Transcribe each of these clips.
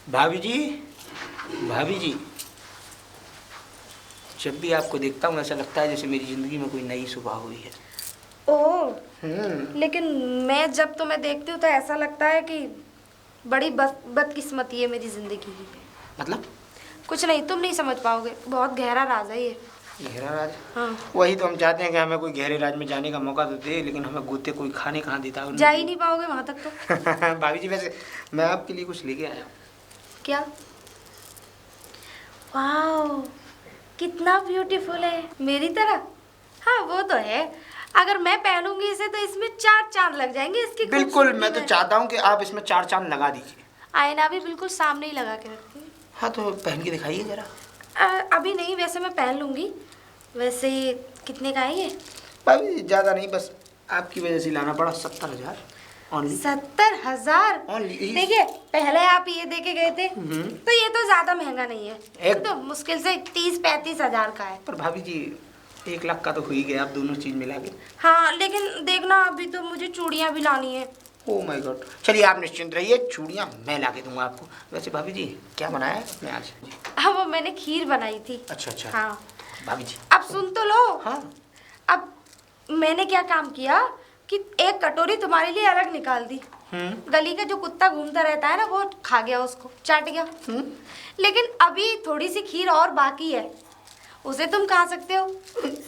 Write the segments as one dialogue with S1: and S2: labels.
S1: भाभी जी, भाभी जी, जब भी आपको देखता हूँ ऐसा लगता है जैसे मेरी जिंदगी में कोई नई सुबह हुई है।
S2: ओह, लेकिन मैं जब तुम्हें देखती हूँ तो ऐसा लगता है कि बड़ी बदकिस्मती है मेरी जिंदगी की।
S1: मतलब?
S2: कुछ नहीं, तुम नहीं समझ पाओगे, बहुत गहरा राज है ये।
S1: गहरा राज?
S2: हाँ।
S1: वही तो हम चाहते हैं कि हमें कोई गहरे राज में जाने का मौका तो दे, लेकिन हमें गोते कोई खाने कहाँ देता है।
S2: जा ही नहीं पाओगे वहां तक तो।
S1: भाभी जी, वैसे मैं आपके लिए कुछ लेके आया हूँ।
S2: क्या? वाह, कितना ब्यूटीफुल है, मेरी तरह। हाँ वो तो है, अगर मैं पहनूंगी इसे तो इसमें 4 चांद लग जाएंगे इसकी
S1: बिल्कुल,
S2: खूबसूरती
S1: मैं तो
S2: में।
S1: चाहता हूँ कि आप इसमें 4 चांद लगा दीजिए।
S2: आईना भी बिल्कुल सामने ही लगा के रखती हूँ।
S1: हाँ तो पहन के दिखाइए जरा।
S2: अभी नहीं, वैसे मैं पहन लूंगी। वैसे कितने का है ये?
S1: भाभी जी ज्यादा नहीं, बस आपकी वजह से लाना पड़ा। 70,000 ओनली।
S2: 70,000?
S1: Only।
S2: देखिए, पहले आप ये दे के गए थे तो ये तो ज्यादा महंगा नहीं है, ये
S1: एक-
S2: तो मुश्किल से 30-35 हजार का है।
S1: पर भाभी जी 1 लाख का तो हो ही गया, आप दोनों चीज मिला के।
S2: हाँ लेकिन देखना, अभी तो मुझे चूड़ियां भी लानी है।
S1: ओ माय गॉड, चलिए आप निश्चिंत रहिए, चूड़ियाँ मैं ला के दूंगा आपको। वैसे भाभी जी क्या बनाया है आपने आज?
S2: अब वो मैंने खीर बनाई थी।
S1: अच्छा अच्छा।
S2: हाँ।
S1: भाभी जी।
S2: अब सुन तो लो।
S1: हाँ।
S2: अब मैंने क्या काम किया कि एक कटोरी तुम्हारे लिए अलग निकाल दी। गली का जो कुत्ता घूमता रहता है ना, वो खा गया, उसको चाट गया। लेकिन अभी थोड़ी सी खीर और बाकी है, उसे तुम खा सकते हो,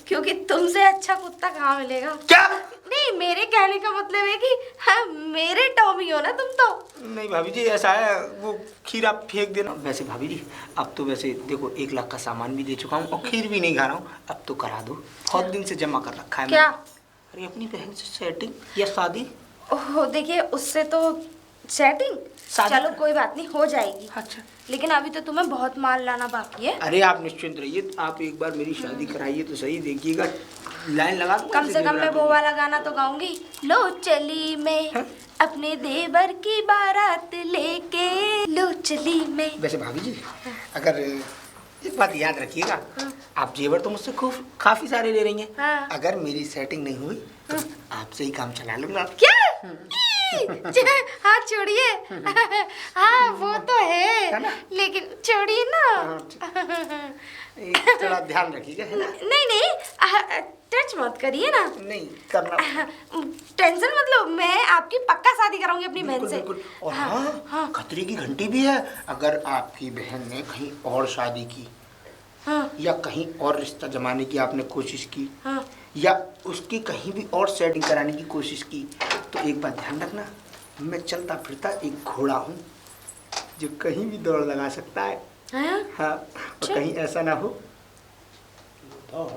S2: क्योंकि तुमसे अच्छा कुत्ता कहाँ मिलेगा।
S1: क्या?
S2: नहीं, मेरे कहने का मतलब है कि हाँ, मेरे टॉमी हो ना तुम तो।
S1: नहीं भाभी जी, ऐसा है, वो खीर आप फेंक देना। वैसे भाभी जी अब तो वैसे देखो 1 लाख का सामान भी दे चुका हूँ और खीर भी नहीं खा रहा हूँ, अब तो करा दो। बहुत दिन से जमा कर रखा है
S2: क्या?
S1: अरे अपनी बहन से सेटिंग या शादी।
S2: ओह देखिए, उससे तो सेटिंग, चलो कोई बात नहीं, हो जाएगी।
S1: अच्छा।
S2: लेकिन अभी तो तुम्हें बहुत माल लाना बाकी है।
S1: अरे आप निश्चिंत रहिए, आप एक बार मेरी शादी कराइए तो सही, देखिएगा लाइन लगा दूंगा।
S2: कम से कम मैं वो वाला गाना तो गाऊंगी, लो चली मैं अपने देवर की बारात लेके, लो चली मैं।
S1: वैसे भाभी जी अगर एक बात याद रखिएगा, आप जेवर तो मुझसे खूब काफी सारे ले रही हैं।
S2: हाँ।
S1: अगर मेरी सेटिंग नहीं हुई तो आपसे ही काम चला लूंगा।
S2: क्या? हाँ छोड़िए। हाँ वो तो है
S1: ना?
S2: लेकिन छोड़िए ना।
S1: थोड़ा ध्यान रखिएगा, है ना?
S2: नहीं नहीं, टच मत करिए ना।
S1: नहीं करना।
S2: टेंशन मतलब, मैं आपकी पक्का शादी कराऊंगी अपनी बहन से।
S1: बिल्कुल। और हाँ, खतरे की घंटी भी है। अगर आपकी बहन ने कहीं और शादी की, या कहीं और रिश्ता जमाने की आपने कोशिश की, या उसकी कहीं भी और सेटिंग कराने की कोशिश की, तो एक बात ध्यान रखना, मैं चलता फिरता एक घोड़ा हूँ जो कहीं भी दौड़ लगा सकता है। हाँ, और कहीं ऐसा ना हो दौड़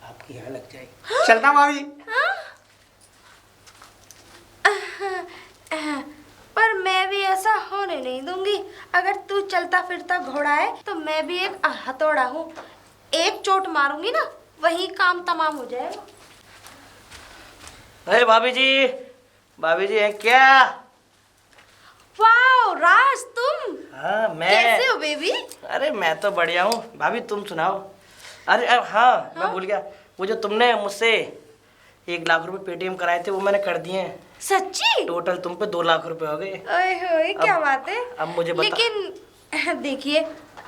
S1: आपकी यहाँ लग जाए। चलता भाभी।
S2: पर मैं भी ऐसा होने नहीं दूंगी। अगर तू चलता फिरता घोड़ा है तो मैं भी एक हथौड़ा हूँ, एक चोट मारूंगी ना वही काम तमाम हो जाएगा।
S3: अरे भाभी जी है क्या?
S2: वाह राज, तुम
S3: हाँ मैं।
S2: कैसे हो बेबी?
S3: अरे मैं तो बढ़िया हूँ, भाभी तुम सुनाओ। अरे हाँ, मैं भूल गया, वो जो तुमने मुझसे 1 लाख रुपए पेटीएम कराए थे वो मैंने कर दिए हैं।
S2: सच्ची?
S3: टोटल तुम पे 2 लाख रुपए हो गए।
S2: ओए होए, क्या बात है।
S3: अब मुझे बता।
S2: लेकिन देखिए,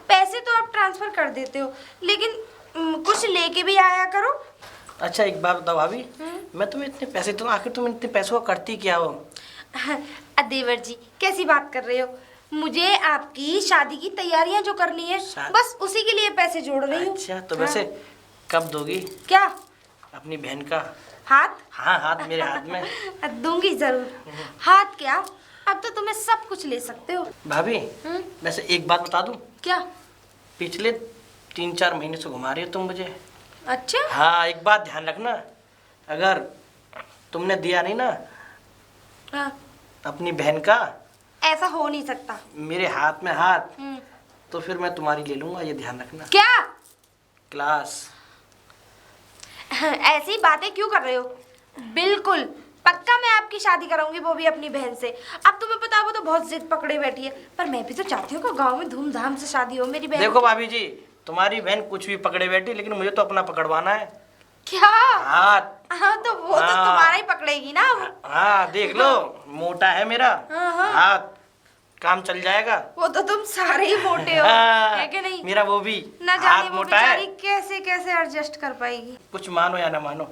S2: पैसे तो आप ट्रांसफर कर देते हो, लेकिन कुछ लेके भी आया करो।
S3: अच्छा एक बात बताओ भाभी, मैं तुम्हें इतने पैसे तो आखिर तुम इतने पैसों का करती क्या हो?
S2: देवर जी कैसी बात कर रहे हो, मुझे आपकी शादी की तैयारियां जो करनी है बस उसी के लिए पैसे जोड़ रही हूँ।
S3: अच्छा तो वैसे कब दोगी?
S2: क्या?
S3: अपनी बहन का
S2: हाथ?
S3: हाँ हाथ मेरे हाथ में।
S2: दूंगी जरूर। हाथ क्या, अब तो तुम्हें सब कुछ ले सकते हो।
S3: भाभी वैसे एक बात बता दूं?
S2: क्या?
S3: पिछले 3-4 महीने से घुमा रही हो तुम मुझे।
S2: अच्छा।
S3: हाँ एक बात ध्यान रखना, अगर तुमने दिया नहीं ना अपनी बहन का,
S2: ऐसा हो नहीं सकता।
S3: मेरे हाथ में हाथ, तो फिर मैं तुम्हारी ले लूंगा, ये ध्यान रखना।
S2: क्या?
S3: क्लास।
S2: ऐसी बातें क्यों कर रहे हो? बिल्कुल पक्का मैं आपकी शादी कराऊंगी, वो भी अपनी बहन से। अब तुम्हें पता है वो तो बहुत जिद पकड़े बैठी है, पर मैं भी तो चाहती हूँ कि गांव में धूमधाम से शादी हो मेरी बहन।
S3: देखो भाभी जी, तुम्हारी बहन कुछ भी पकड़े बैठी, लेकिन मुझे तो अपना पकड़वाना है।
S2: क्या?
S3: हाथ।
S2: हाँ तो वो तो तुम्हारा ही पकड़ेगी ना।
S3: हाँ देख लो, मोटा है मेरा हाथ, काम चल जाएगा।
S2: वो तो तुम सारे ही मोटे हो,
S3: हाँ,
S2: है कि नहीं?
S3: मेरा वो भी
S2: ना जाने
S3: हाथ
S2: वो
S3: मोटा है।
S2: बेचारी कैसे कैसे एडजस्ट कर पाएगी।
S3: कुछ मानो या ना मानो,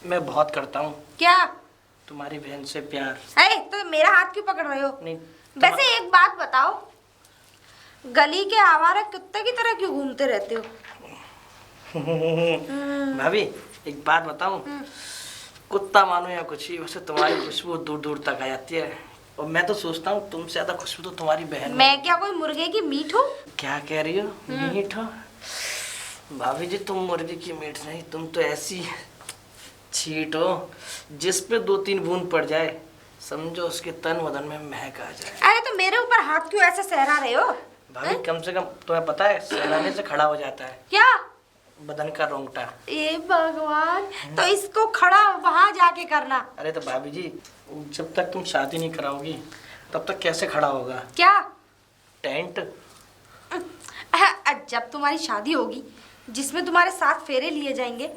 S3: मैं बहुत करता हूँ
S2: क्या?
S3: तुम्हारी बहन से प्यार।
S2: तो मेरा हाथ क्यों पकड़ रहे हो?
S3: नहीं
S2: वैसे एक बात बताओ, गली के आवारा कुत्ते की तरह क्यों घूमते रहते हो?
S3: भाभी एक बात बताऊं, कुत्ता मानो या कुछ ही, वैसे तुम्हारी खुशबू दूर दूर तक आ जाती है। और मैं तो सोचता हूँ तुमसे ज्यादा खुशबू तो तुम्हारी बहन में।
S2: मैं क्या कोई मुर्गे की मीट हूँ?
S3: क्या कह रही हो? मीठ हो? भाभी जी तुम मुर्गी की मीठ नहीं, तुम तो ऐसी छीट हो जिस पे 2-3 बूंद पड़ जाए समझो उसके तन बदन में महक आ जाए।
S2: अरे तो मेरे ऊपर हाथ क्यों ऐसे सहरा रहे हो?
S3: भाभी कम से कम तुम्हें पता है सहराने से खड़ा हो जाता है
S2: क्या?
S3: बदन का रोंगटा।
S2: ये भगवान, तो इसको खड़ा वहां जाके करना।
S3: अरे तो भाभी जी जब तक तुम शादी नहीं कराओगी तब तक कैसे खड़ा होगा?
S2: क्या?
S3: टेंट।
S2: जब तुम्हारी शादी होगी, जिसमें तुम्हारे 7 फेरे लिए जाएंगे,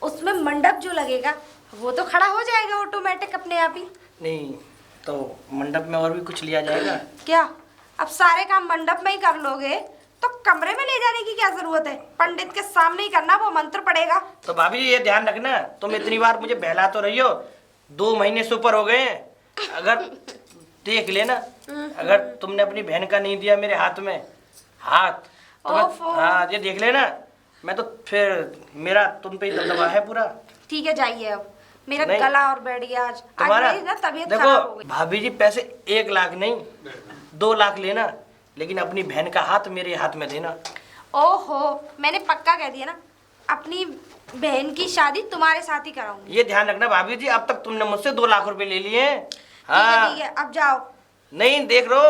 S2: उसमें मंडप जो लगेगा वो तो खड़ा हो जाएगा ऑटोमेटिक अपने आप ही।
S3: नहीं तो मंडप में और भी कुछ लिया जाएगा?
S2: क्या अब सारे काम मंडप में ही कर लोगे तो कमरे में ले जाने की क्या जरूरत है? पंडित के सामने ही करना, वो मंत्र पड़ेगा।
S3: तो भाभी जी ये ध्यान रखना, तुम इतनी बार मुझे बहला तो रही हो, 2 महीने से ऊपर हो गए हैं। अगर देख लेना, अगर तुमने अपनी बहन का नहीं दिया मेरे हाथ में हाथ तो
S2: ओफो।
S3: हाँ ये देख लेना, मैं तो फिर मेरा तुम पे ही दबदबा है पूरा।
S2: ठीक है जाइए, अब मेरा
S3: नहीं।
S2: गला और बैठ गया आज
S3: तुम्हारा
S2: मेरी ना तबीयत खराब हो
S3: देखो
S2: गई।
S3: भाभी जी पैसे 1 लाख नहीं 2 लाख लेना, लेकिन अपनी बहन का हाथ मेरे हाथ में देना।
S2: ओहो, मैंने पक्का कह दिया ना, अपनी बहन की शादी तुम्हारे साथ ही कराऊंगी।
S3: ये ध्यान रखना भाभी जी, अब तक तुमने मुझसे 2 लाख रुपए ले लिए हैं।
S2: ठीक है, अब जाओ।
S3: नहीं देख रो,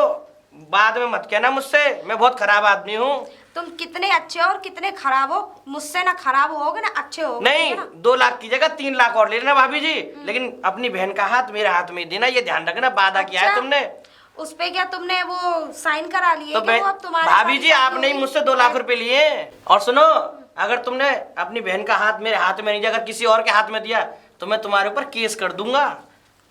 S3: बाद में मत कहना मुझसे, मैं बहुत खराब आदमी हूँ।
S2: तुम कितने अच्छे हो और कितने खराब हो, मुझसे ना खराब होगे ना अच्छे हो।
S3: नहीं 2 लाख की जगह 3 लाख और ले लेना भाभी जी, लेकिन अपनी बहन का हाथ मेरे हाथ में देना, ये ध्यान रखना। वादा किया है तुमने।
S2: उस पे क्या तुमने वो साइन करा लिए
S3: तो
S2: कि वो अब तुम्हारे
S3: भाभी
S2: साथ
S3: जी
S2: ही
S3: आपने ही
S2: होगी?
S3: मुझसे 2 लाख रुपए लिए। और सुनो, अगर तुमने अपनी बहन का हाथ मेरे हाथ में नहीं दिया, अगर किसी और के हाथ में दिया तो मैं तुम्हारे ऊपर केस कर दूंगा।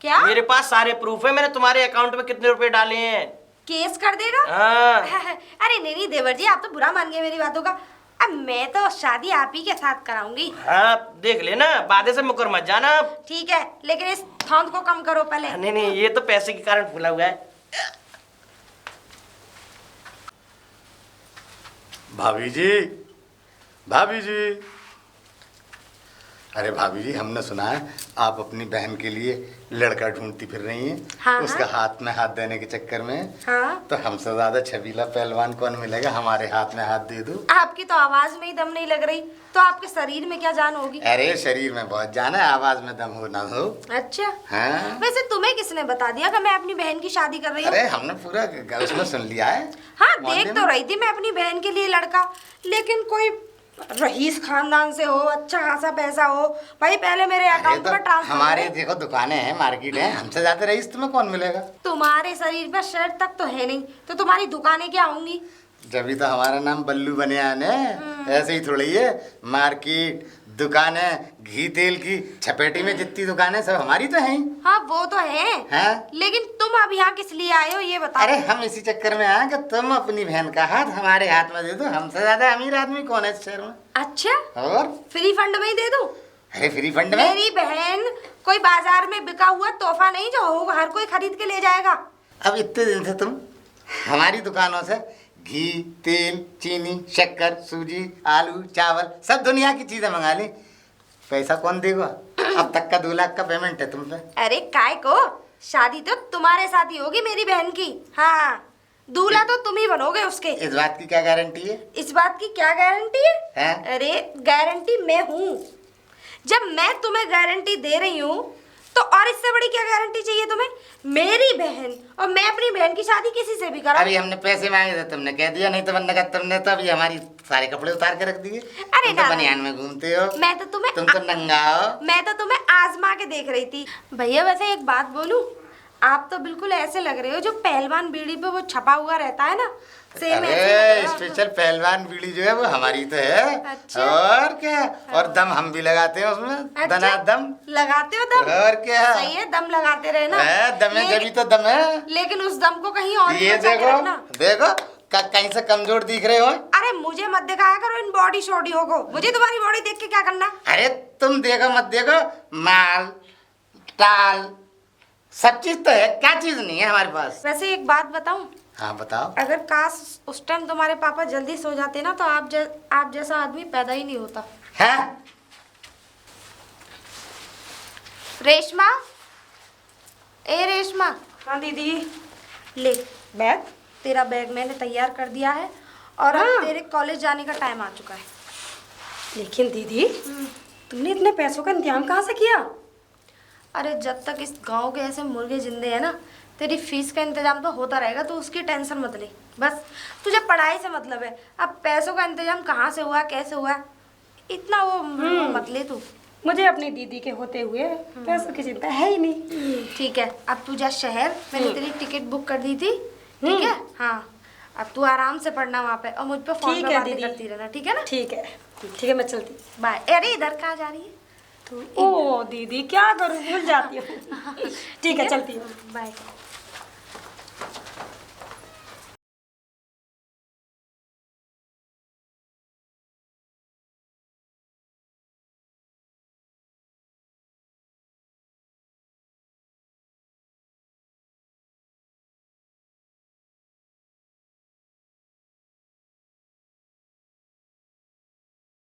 S2: क्या?
S3: मेरे पास सारे प्रूफ है, मैंने तुम्हारे अकाउंट में कितने रुपए डाले हैं।
S2: केस कर देगा?
S3: हाँ।
S2: अरे नहीं देवर जी, आप तो बुरा मान गए मेरी बातों का। अब मैं तो शादी आप ही के साथ कराऊंगी।
S3: हाँ देख लेना, वादे से मुकर मत जाना।
S2: ठीक है, लेकिन इस थौंद को कम करो पहले।
S3: नहीं ये तो पैसे के कारण फूला हुआ है।
S4: भाभी जी, भाभी जी, अरे भाभी जी हमने सुना है आप अपनी बहन के लिए लड़का ढूंढती फिर रही हैं।
S2: हाँ,
S4: उसका
S2: हाँ।
S4: हाथ में हाथ देने के चक्कर में।
S2: हाँ।
S4: तो हमसे ज्यादा छबीला पहलवान कौन मिलेगा? हमारे हाथ में हाथ दे दो।
S2: आपकी तो आवाज में ही दम नहीं लग रही, तो आपके शरीर में क्या जान होगी?
S4: अरे शरीर में बहुत जान है, आवाज में दम हो ना हो।
S2: अच्छा,
S4: हाँ?
S2: वैसे तुम्हें किसने बता दिया कि मैं अपनी बहन की शादी कर रही हूँ?
S4: अरे हमने पूरा उसमें सुन लिया है।
S2: हाँ,
S4: मोहल्ले
S2: देख तो
S4: में।
S2: रही थी मैं अपनी बहन के लिए लड़का, लेकिन कोई रईस खानदान से हो, अच्छा खासा पैसा हो। भाई पहले मेरे
S4: अरे
S2: अकाउंट
S4: तो
S2: में ट्रांसफर
S4: हमारे
S2: करो।
S4: देखो दुकानें हैं, मार्केट है, हमसे ज्यादा रईस तुम्हें कौन मिलेगा?
S2: तुम्हारे शरीर पर शर्ट तक तो है नहीं, तो तुम्हारी दुकानें क्या होंगी?
S4: जब तो हमारा नाम बल्लू बने आने, ऐसे ही थोड़ी है। मार्केट, दुकानें, घी तेल की छपेटी में जितनी दुकानें सब हमारी तो हैं।
S2: हाँ वो तो है,
S4: हाँ?
S2: लेकिन तुम अब यहाँ किस लिए आए हो ये बताओ।
S4: अरे हम इसी चक्कर में आए कि तुम अपनी बहन का हाथ हमारे हाथ में दे दो। हमसे ज्यादा अमीर आदमी कौन है इस शहर में?
S2: अच्छा,
S4: और
S2: फ्री फंड में ही दे दूं?
S4: अरे फ्री फंड में?
S2: मेरी बहन कोई बाजार में बिका हुआ तोहफा नहीं जो होगा हर कोई खरीद के ले जाएगा।
S4: अब इतने दिन से तुम हमारी दुकानों से घी तेल चीनी शक्कर सूजी आलू चावल सब दुनिया की चीजें मंगा ली। पैसा कौन देगा? अब तक का 2 लाख का पेमेंट है तुम पे।
S2: अरे काय को, शादी तो तुम्हारे साथ ही होगी मेरी बहन की। हाँ, दूल्हा तो तुम ही बनोगे उसके।
S4: इस बात की क्या गारंटी है?
S2: इस बात की क्या गारंटी है?
S4: हैं?
S2: अरे गारंटी मैं हूँ। जब मैं तुम्हें गारंटी दे रही हूँ तो और इससे बड़ी क्या गारंटी चाहिए तुम्हें? मेरी बहन और मैं अपनी बहन की शादी किसी से भी करा।
S4: अभी हमने पैसे मांगे थे, तुमने कह दिया, नहीं तो वरना तुमने तो अभी हमारी सारे कपड़े उतार के रख दिए।
S2: अरे
S4: तुम तो
S2: ना,
S4: बनियान में घूमते हो।
S2: मैं तो तुम्हें
S4: तुम तो नंगा हो।
S2: मैं तो तुम्हें आजमा के देख रही थी। भैया वैसे एक बात बोलूं, आप तो बिल्कुल ऐसे लग रहे हो जो पहलवान बीड़ी पे वो छपा हुआ रहता है ना, सेम ऐसे
S4: अरे
S2: लग रहे हो।
S4: स्पेशल पहलवान बीड़ी जो है वो हमारी तो है।
S2: अच्छा।
S4: और क्या, और दम हम भी लगाते हैं उसमें।
S2: अच्छा,
S4: दनादम।
S2: लगाते हो दम?
S4: और क्या,
S2: सही है, दम लगाते रहे ना।
S4: दम है जब ही तो दम है।
S2: लेकिन उस दम को कहीं और
S4: ये
S2: बचा के
S4: देखो
S2: रखना।
S4: देखो कहीं से कमजोर दिख रहे हो।
S2: अरे मुझे मत दिखाया करो इन बॉडी शॉडियों को, मुझे तुम्हारी बॉडी देख के क्या करना।
S4: अरे तुम देखो मत देखो, माल टाल सब चीज तो है, क्या चीज नहीं है हमारे पास।
S2: वैसे एक बात बताऊं,
S4: हाँ बताओ।
S2: अगर काश उस टाइम तुम्हारे पापा जल्दी सो जाते ना तो आप जैसा आदमी पैदा ही नहीं होता।
S4: है
S2: रेशमा, ए रेशमा,
S5: हाँ दीदी।
S2: ले
S5: बैग?
S2: तेरा बैग मैंने तैयार कर दिया है और अब तेरे कॉलेज जाने का टाइम आ चुका है।
S5: लेकिन दीदी तुमने इतने पैसों का इंतजाम कहाँ से किया?
S2: अरे जब तक इस गांव के ऐसे मुर्गे जिंदे हैं ना, तेरी फीस का इंतजाम तो होता रहेगा, तो उसकी टेंशन मत ले। बस तुझे पढ़ाई से मतलब है, अब पैसों का इंतजाम कहाँ से हुआ कैसे हुआ इतना वो मत ले तू।
S5: मुझे अपनी दीदी के होते हुए पैसों की चिंता है ही नहीं।
S2: ठीक है, अब तू जा शहर, मैंने तेरी टिकट बुक कर दी थी, ठीक है? हाँ, अब तू आराम से पढ़ना वहाँ पे और मुझ पे फोन
S5: ठीक
S2: पे
S5: है
S2: बातें
S5: दीदी।
S2: करती रहना, ठीक है ना?
S5: ठीक है ठीक है, मैं चलती।
S2: बाय। अरे इधर कहाँ जा रही है?
S5: ओ दीदी क्या करूँ, भूल जाती हूँ। ठीक है चलती हूँ।
S2: बाय।